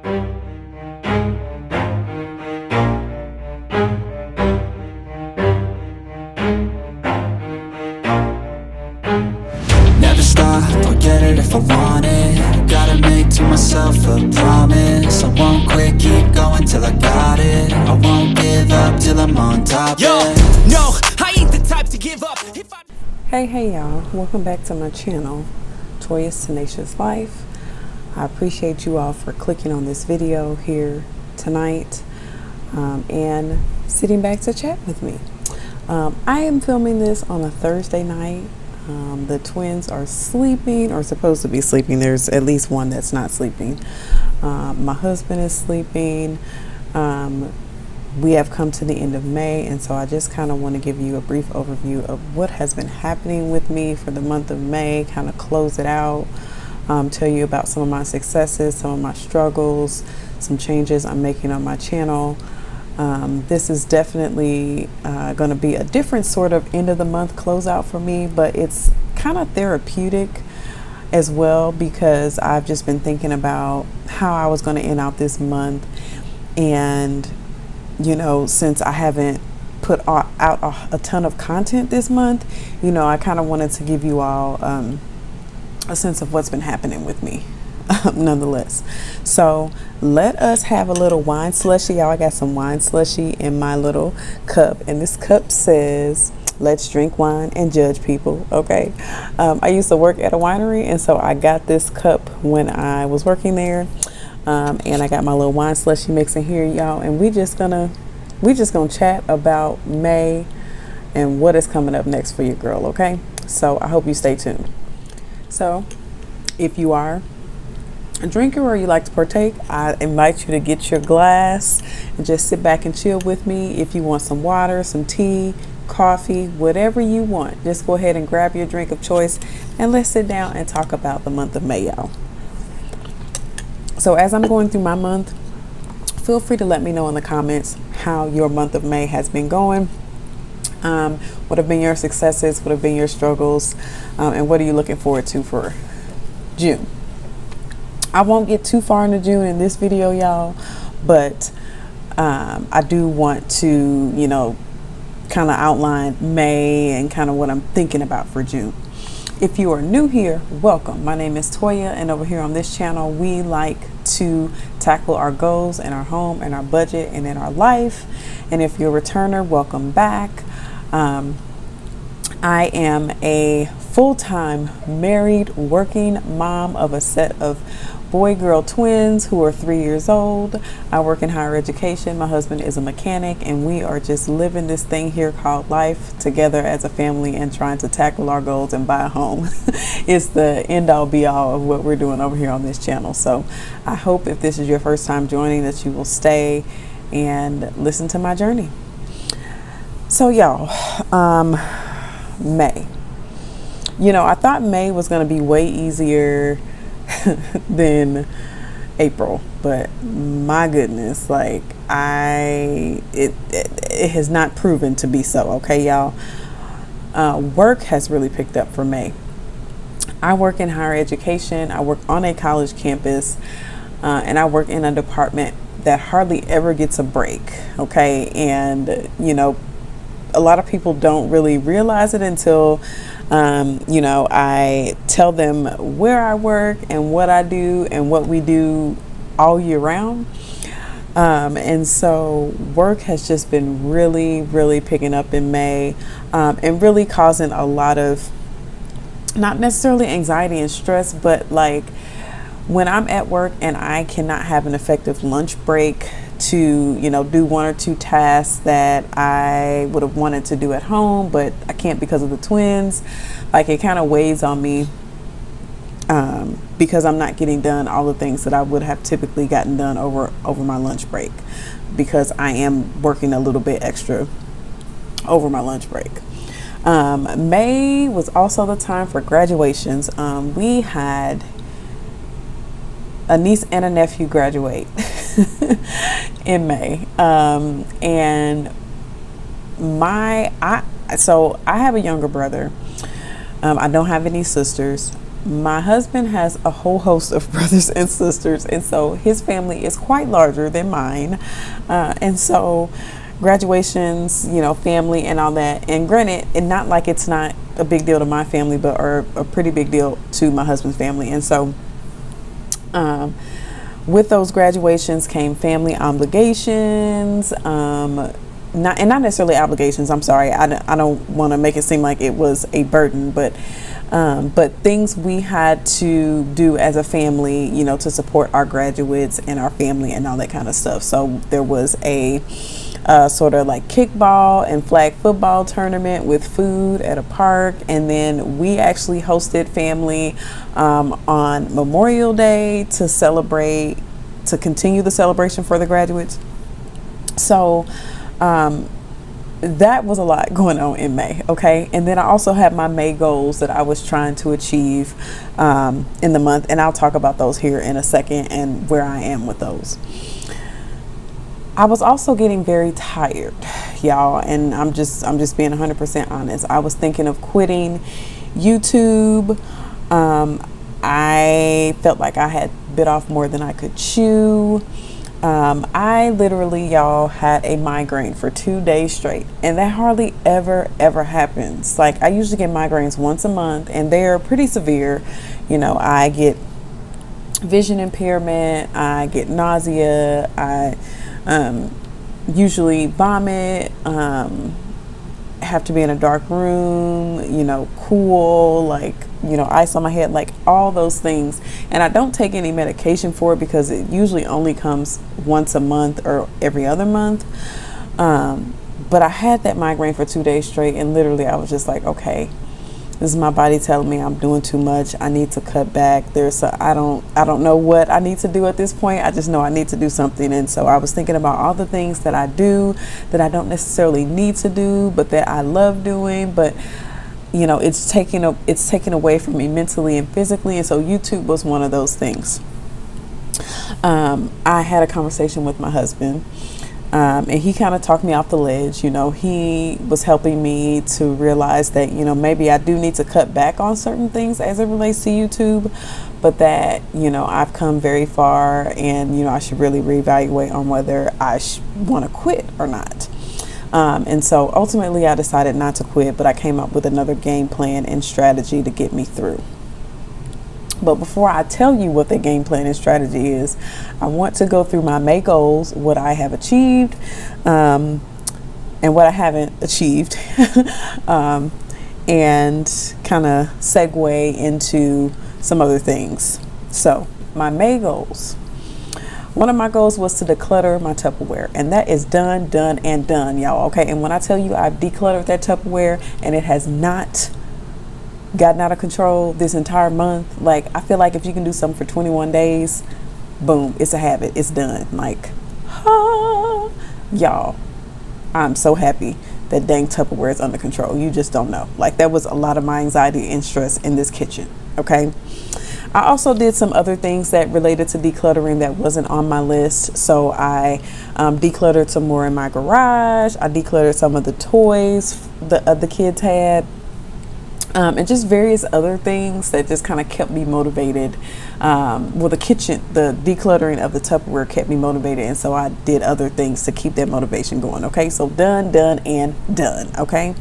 Never stop, I'll get it if I want it. Gotta make to myself a promise. I won't quit, keep going till I got it. I won't give up till I'm on top. Yo, no, I ain't the type to give up. Hey y'all, welcome back to my channel, Toyastenaciouslife. I appreciate you all for clicking on this video here tonight and sitting back to chat with me. I am filming this on a Thursday night. The twins are sleeping, or supposed to be sleeping. There's at least one that's not sleeping. My husband is sleeping. We have come to the end of May, and so I just kind of want to give you a brief overview of what has been happening with me for the month of May, kind of close it out, tell you about some of my successes, some of my struggles, some changes I'm making on my channel. This is definitely going to be a different sort of end of the month closeout for me, but it's kind of therapeutic as well, because I've just been thinking about how I was going to end out this month. And you know, since I haven't put out a ton of content this month, you know, I kind of wanted to give you all a sense of what's been happening with me nonetheless. So let us have a little wine slushy. Y'all, I got some wine slushy in my little cup, and this cup says, let's drink wine and judge people. Okay. I used to work at a winery, and so I got this cup when I was working there. And I got my little wine slushy mix in here, y'all, and we just gonna chat about May and what is coming up next for your girl. Okay, so I hope you stay tuned. So if you are a drinker or you like to partake, I invite you to get your glass and just sit back and chill with me. If you want some water, some tea, coffee, whatever you want, just go ahead and grab your drink of choice and let's sit down and talk about the month of May, y'all. So as I'm going through my month, feel free to let me know in the comments how your month of May has been going. What have been your successes? What have been your struggles? And what are you looking forward to for June? I won't get too far into June in this video, y'all, but I do want to, you know, kind of outline May and kind of what I'm thinking about for June. If you are new here, welcome. My name is Toya, and over here on this channel, we like to tackle our goals in our home and our budget and in our life. And if you're a returner, welcome back. I am a full-time married working mom of a set of boy-girl twins who are 3 years old. I work in higher education. My husband is a mechanic, and we are just living this thing here called life together as a family and trying to tackle our goals and buy a home. It's the end-all be-all of what we're doing over here on this channel. So I hope if this is your first time joining that you will stay and listen to my journey. So y'all, May. You know, I thought May was going to be way easier than April, but my goodness, like it has not proven to be so. Okay, y'all. Work has really picked up for May. I work in higher education. I work on a college campus, and I work in a department that hardly ever gets a break. Okay, and you know, a lot of people don't really realize it until you know, I tell them where I work and what I do and what we do all year round. And so work has just been really picking up in May, and really causing a lot of, not necessarily anxiety and stress, but like when I'm at work and I cannot have an effective lunch break to, you know, do one or two tasks that I would have wanted to do at home, but I can't because of the twins. Like, it kind of weighs on me because I'm not getting done all the things that I would have typically gotten done over my lunch break, because I am working a little bit extra over my lunch break. May was also the time for graduations. We had a niece and a nephew graduate in May, and so I have a younger brother. I don't have any sisters. my husband has a whole host of brothers and sisters, and so his family is quite larger than mine. And so graduations, family and all that. And granted, and not like it's not a big deal to my family, but are a pretty big deal to my husband's family. And so with those graduations came family obligations, not necessarily obligations. I'm sorry. I don't want to make it seem like it was a burden, but things we had to do as a family, to support our graduates and our family and all that kind of stuff. So there was a sort of like kickball and flag football tournament with food at a park. And then we actually hosted family on Memorial Day to continue the celebration for the graduates. So that was a lot going on in May. Okay. And then I also had my May goals that I was trying to achieve in the month. And I'll talk about those here in a second and where I am with those. I was also getting very tired, y'all. And I'm just being 100% honest. I was thinking of quitting YouTube. I felt like I had bit off more than I could chew. I literally, y'all, had a migraine for 2 days straight, and that hardly ever happens. Like, I usually get migraines once a month, and they're pretty severe. I get vision impairment, I get nausea, I usually vomit, have to be in a dark room, cool, like, ice on my head, like all those things. And I don't take any medication for it because it usually only comes once a month or every other month. But I had that migraine for 2 days straight, and literally I was just like, okay, this is my body telling me I'm doing too much. I need to cut back. I don't know what I need to do at this point. I just know I need to do something. And so I was thinking about all the things that I do that I don't necessarily need to do, but that I love doing. But it's taken away from me mentally and physically. And so YouTube was one of those things. I had a conversation with my husband, and he kind of talked me off the ledge. He was helping me to realize that, maybe I do need to cut back on certain things as it relates to YouTube, but that, I've come very far, and, I should really reevaluate on whether I want to quit or not. And so ultimately I decided not to quit, but I came up with another game plan and strategy to get me through. But before I tell you what the game plan and strategy is, I want to go through my May goals, what I have achieved, and what I haven't achieved, and kind of segue into some other things. So my May goals. One of my goals was to declutter my Tupperware, and that is done, y'all. Okay. And when I tell you I've decluttered that Tupperware and it has not gotten out of control this entire month, like, I feel like if you can do something for 21 days, boom, it's a habit. It's done. Like, y'all, I'm so happy that dang Tupperware is under control. You just don't know. Like, that was a lot of my anxiety and stress in this kitchen. Okay. I also did some other things that related to decluttering that wasn't on my list. So I decluttered some more in my garage. I decluttered some of the toys the kids had. And just various other things that just kind of kept me motivated. The decluttering of the Tupperware kept me motivated. And so I did other things to keep that motivation going. Okay, so done. Okay.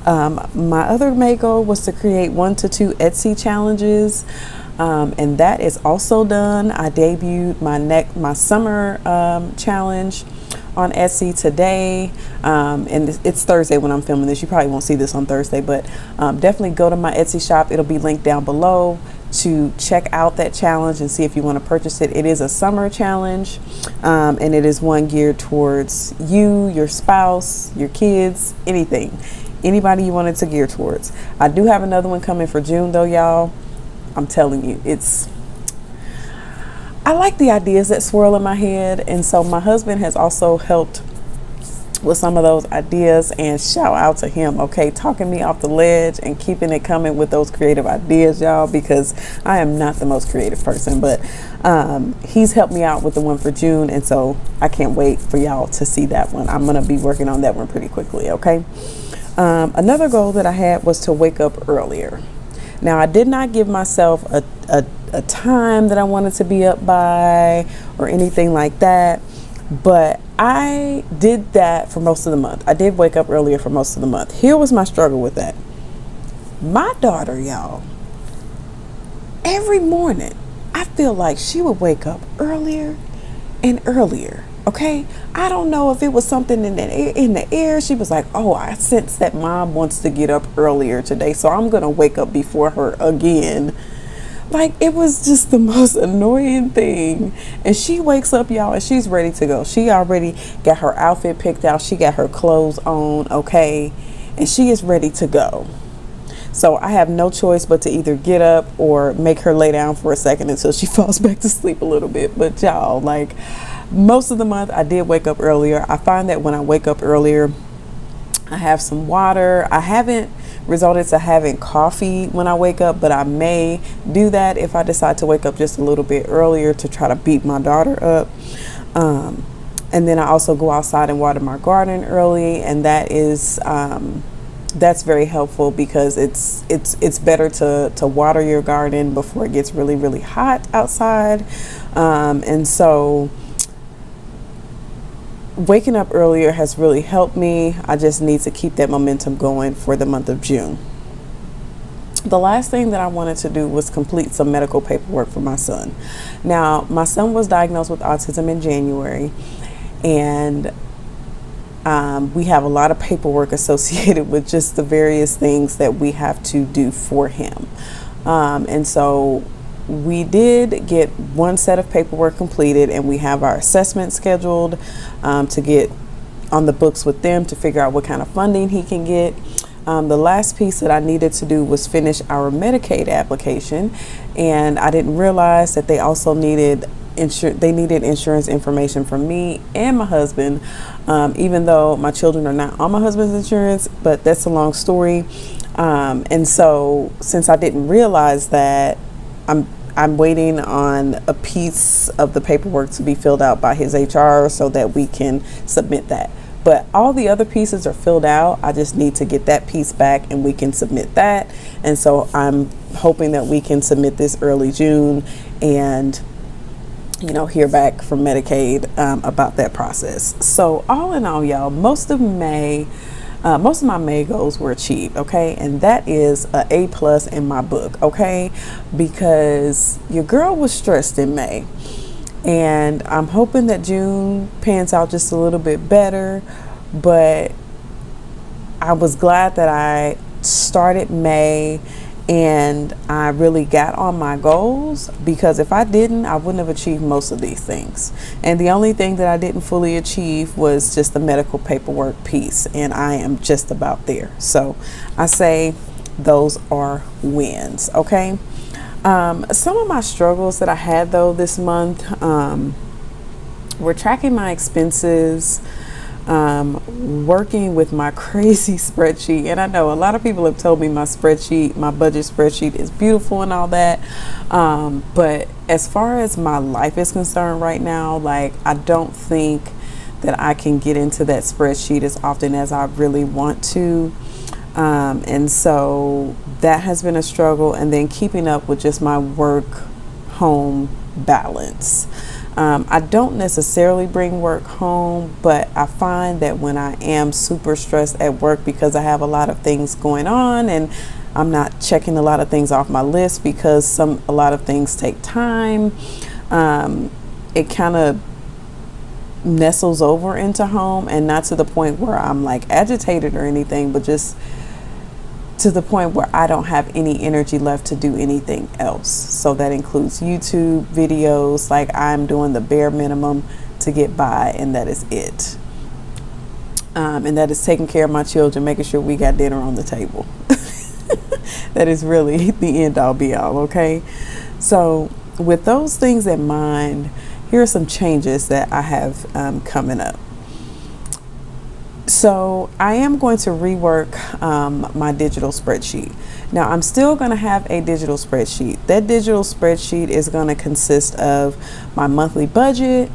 My other May goal was to create 1 to 2 Etsy challenges. And that is also done. I debuted my summer challenge on Etsy today, and it's Thursday when I'm filming this. You probably won't see this on Thursday, but definitely go to my Etsy shop. It'll be linked down below to check out that challenge and see if you want to purchase it. It is a summer challenge, and it is one geared towards you, your spouse, your kids, anybody you want it to gear towards. I do have another one coming for June though, y'all. I'm telling you, I like the ideas that swirl in my head. And so my husband has also helped with some of those ideas, and shout out to him, okay, talking me off the ledge and keeping it coming with those creative ideas, y'all, because I am not the most creative person, but he's helped me out with the one for June. And so I can't wait for y'all to see that one. I'm going to be working on that one pretty quickly. Okay. Another goal that I had was to wake up earlier. Now, I did not give myself a time that I wanted to be up by or anything like that, but I did that for most of the month. I did wake up earlier for most of the month. Here was my struggle with that. My daughter, y'all, every morning, I feel like she would wake up earlier and earlier. Okay, I don't know if it was something in the air. She was like, oh, I sense that mom wants to get up earlier today, so I'm gonna wake up before her again. Like, it was just the most annoying thing. And she wakes up, y'all, and she's ready to go. She already got her outfit picked out. She got her clothes on, okay, and she is ready to go. So I have no choice but to either get up or make her lay down for a second until she falls back to sleep a little bit. But y'all, like, most of the month I did wake up earlier. I find that when I wake up earlier, I have some water. I haven't resorted to having coffee when I wake up, but I may do that if I decide to wake up just a little bit earlier to try to beat my daughter up. And then I also go outside and water my garden early, and that is that's very helpful because it's better to water your garden before it gets really, really hot outside. And so waking up earlier has really helped me. I just need to keep that momentum going for the month of June. The last thing that I wanted to do was complete some medical paperwork for my son. Now, my son was diagnosed with autism in January, and we have a lot of paperwork associated with just the various things that we have to do for him. And so we did get one set of paperwork completed, and we have our assessment scheduled to get on the books with them to figure out what kind of funding he can get. The last piece that I needed to do was finish our Medicaid application, and I didn't realize that they also needed insurance information from me and my husband, even though my children are not on my husband's insurance, but that's a long story. And so since I didn't realize that, I'm waiting on a piece of the paperwork to be filled out by his HR so that we can submit that. But all the other pieces are filled out. I just need to get that piece back and we can submit that. And so I'm hoping that we can submit this early June and, you know, hear back from Medicaid about that process. So all in all, y'all, most of my May goals were achieved, okay? And that is a A+ in my book, okay? Because your girl was stressed in May. And I'm hoping that June pans out just a little bit better. But I was glad that I started May and I really got on my goals, because if I didn't, I wouldn't have achieved most of these things. And the only thing that I didn't fully achieve was just the medical paperwork piece, and I am just about there. So I say those are wins, okay? Some of my struggles that I had though this month were tracking my expenses, working with my crazy spreadsheet. And I know a lot of people have told me my budget spreadsheet is beautiful and all that. But as far as my life is concerned right now, like, I don't think that I can get into that spreadsheet as often as I really want to. And so that has been a struggle. And then keeping up with just my work home balance. I don't necessarily bring work home, but I find that when I am super stressed at work because I have a lot of things going on and I'm not checking a lot of things off my list because a lot of things take time, it kind of nestles over into home, and not to the point where I'm like agitated or anything, but just to the point where I don't have any energy left to do anything else. So that includes YouTube videos. Like, I'm doing the bare minimum to get by, and that is it. And that is taking care of my children, making sure we got dinner on the table. That is really the end all be all, okay? So with those things in mind, here are some changes that I have coming up. So I am going to rework my digital spreadsheet. Now, I'm still going to have a digital spreadsheet. That digital spreadsheet is going to consist of my monthly budget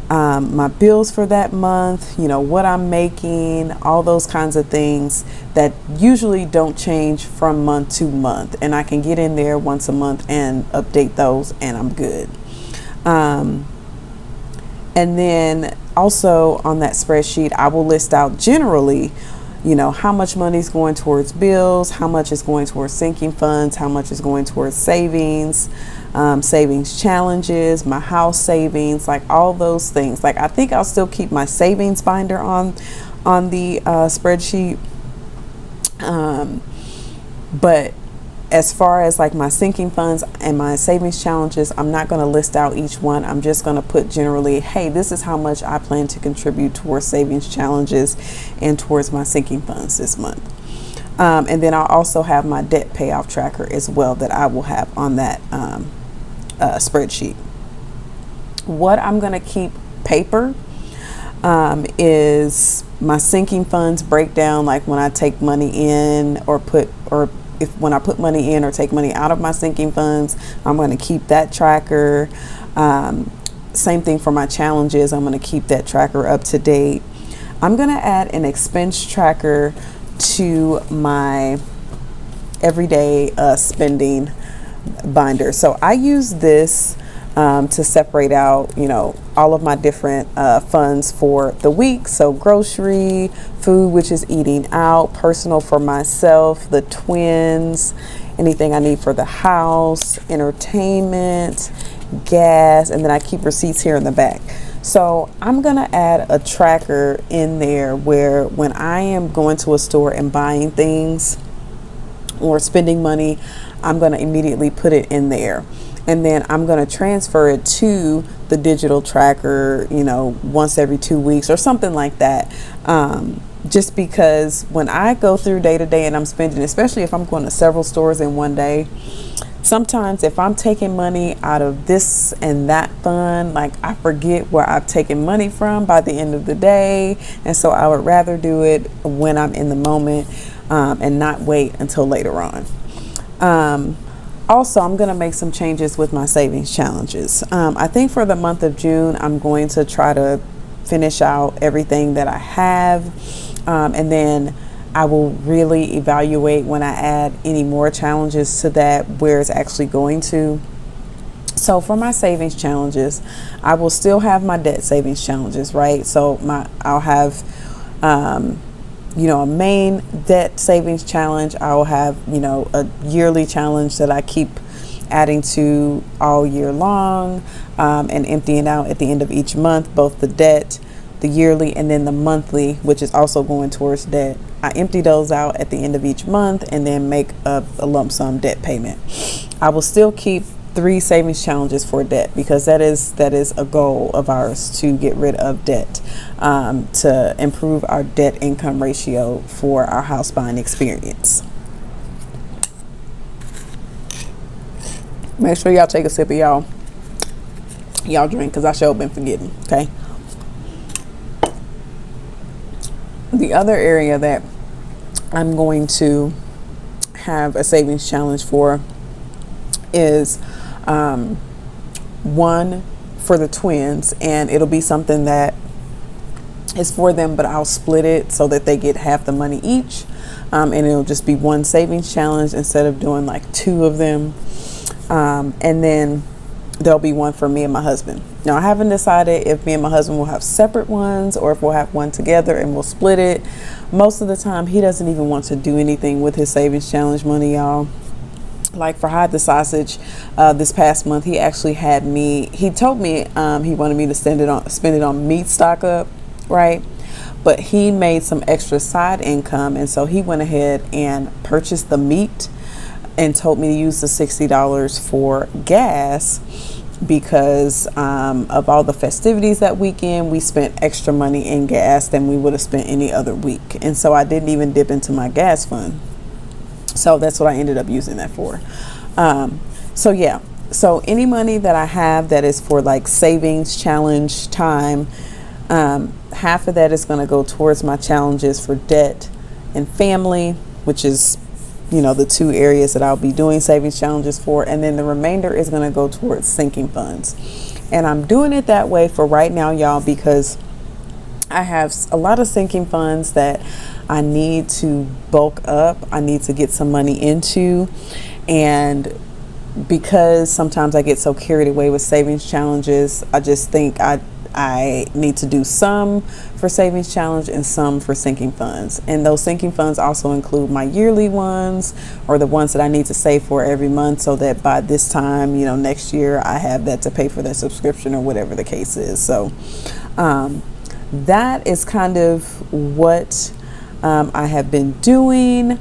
my bills for that month, you know, what I'm making, all those kinds of things that usually don't change from month to month. And I can get in there once a month and update those, and I'm good. And then also on that spreadsheet, I will list out generally, you know, how much money is going towards bills, how much is going towards sinking funds, how much is going towards savings, savings challenges, my house savings, like all those things. Like, I think I'll still keep my savings binder on the spreadsheet. But as far as like my sinking funds and my savings challenges, I'm not going to list out each one. I'm just going to put generally, hey, this is how much I plan to contribute towards savings challenges and towards my sinking funds this month. And then I'll also have my debt payoff tracker as well that I will have on that spreadsheet. What I'm going to keep paper is my sinking funds breakdown, like when I take money in when I put money in or take money out of my sinking funds. I'm going to keep that tracker. Same thing for my challenges. I'm going to keep that tracker up to date. I'm going to add an expense tracker to my everyday spending binder. So I use this to separate out, you know, all of my different funds for the week. So grocery, food, which is eating out, personal for myself, the twins, anything I need for the house, entertainment, gas, and then I keep receipts here in the back. So I'm gonna add a tracker in there where when I am going to a store and buying things or spending money, I'm gonna immediately put it in there. And then I'm going to transfer it to the digital tracker, you know, once every 2 weeks or something like that. Just because when I go through day to day and I'm spending, especially if I'm going to several stores in one day, sometimes if I'm taking money out of this and that fund, like I forget where I've taken money from by the end of the day. And so I would rather do it when I'm in the moment and not wait until later on. Also, I'm going to make some changes with my savings challenges. I think for the month of June, I'm going to try to finish out everything that I have. And then I will really evaluate when I add any more challenges to that, where it's actually going to. So for my savings challenges, I will still have my debt savings challenges, right? So I'll have, you know, a main debt savings challenge. I will have, you know, a yearly challenge that I keep adding to all year long, and emptying out at the end of each month, both the debt, the yearly, and then the monthly, which is also going towards debt. I empty those out at the end of each month and then make a lump sum debt payment. I will still keep 3 savings challenges for debt, because that is a goal of ours, to get rid of debt, to improve our debt income ratio for our house buying experience. Make sure y'all take a sip of y'all drink, because I sure been forgetting. Okay. The other area that I'm going to have a savings challenge for is one for the twins, and it'll be something that is for them, but I'll split it so that they get half the money each, and it'll just be one savings challenge instead of doing like 2 of them. And then there'll be one for me and my husband. Now, I haven't decided if me and my husband will have separate ones or if we'll have one together and we'll split it. Most of the time, he doesn't even want to do anything with his savings challenge money, y'all. Like for Hide the Sausage, this past month, he actually had me, he told me he wanted me to spend it on meat stock up, right? But he made some extra side income, and so he went ahead and purchased the meat and told me to use the $60 for gas, because of all the festivities that weekend, we spent extra money in gas than we would have spent any other week. And so I didn't even dip into my gas fund. So that's what I ended up using that for. So yeah, so any money that I have that is for like savings challenge time, half of that is going to go towards my challenges for debt and family, which is, you know, the 2 areas that I'll be doing savings challenges for. And then the remainder is going to go towards sinking funds. And I'm doing it that way for right now, y'all, because I have a lot of sinking funds that I need to bulk up. I need to get some money into. And because sometimes I get so carried away with savings challenges, I just think I need to do some for savings challenge and some for sinking funds. And those sinking funds also include my yearly ones, or the ones that I need to save for every month, so that by this time, you know, next year, I have that to pay for that subscription or whatever the case is. So that is kind of what I have been doing,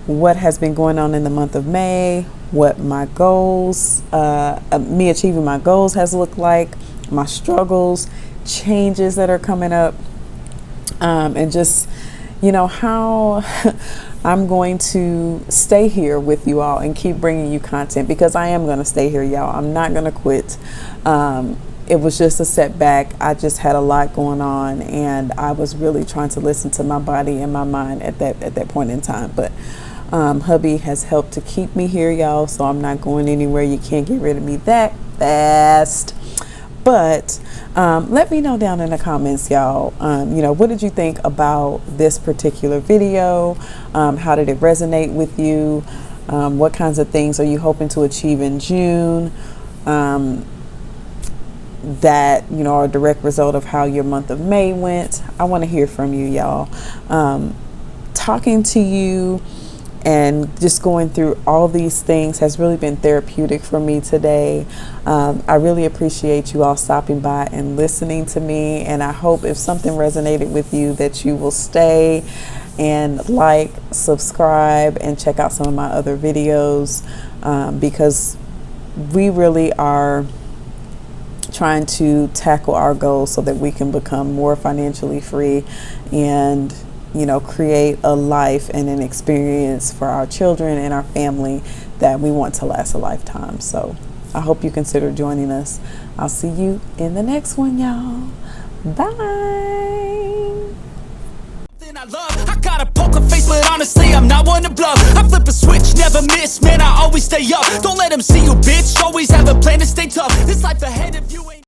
what has been going on in the month of May, what my goals, me achieving my goals has looked like, my struggles, changes that are coming up, and just, you know, how I'm going to stay here with you all and keep bringing you content, because I am going to stay here, y'all. I'm not going to quit. It was just a setback. I just had a lot going on, and I was really trying to listen to my body and my mind at that point in time. But hubby has helped to keep me here, y'all, so I'm not going anywhere. You can't get rid of me that fast. But let me know down in the comments, y'all, you know, what did you think about this particular video? How did it resonate with you? What kinds of things are you hoping to achieve in June? That, you know, are a direct result of how your month of May went. I want to hear from you, y'all. Talking to you and just going through all these things has really been therapeutic for me today. I really appreciate you all stopping by and listening to me, and I hope if something resonated with you that you will stay and like, subscribe, and check out some of my other videos, because we really are trying to tackle our goals so that we can become more financially free and, you know, create a life and an experience for our children and our family that we want to last a lifetime. So I hope you consider joining us. I'll see you in the next one, y'all. Bye. I got a poker face, but honestly, I'm not one to bluff. I flip a switch, never miss, man, I always stay up. Don't let them see you, bitch, always have a plan to stay tough. This life ahead of you ain't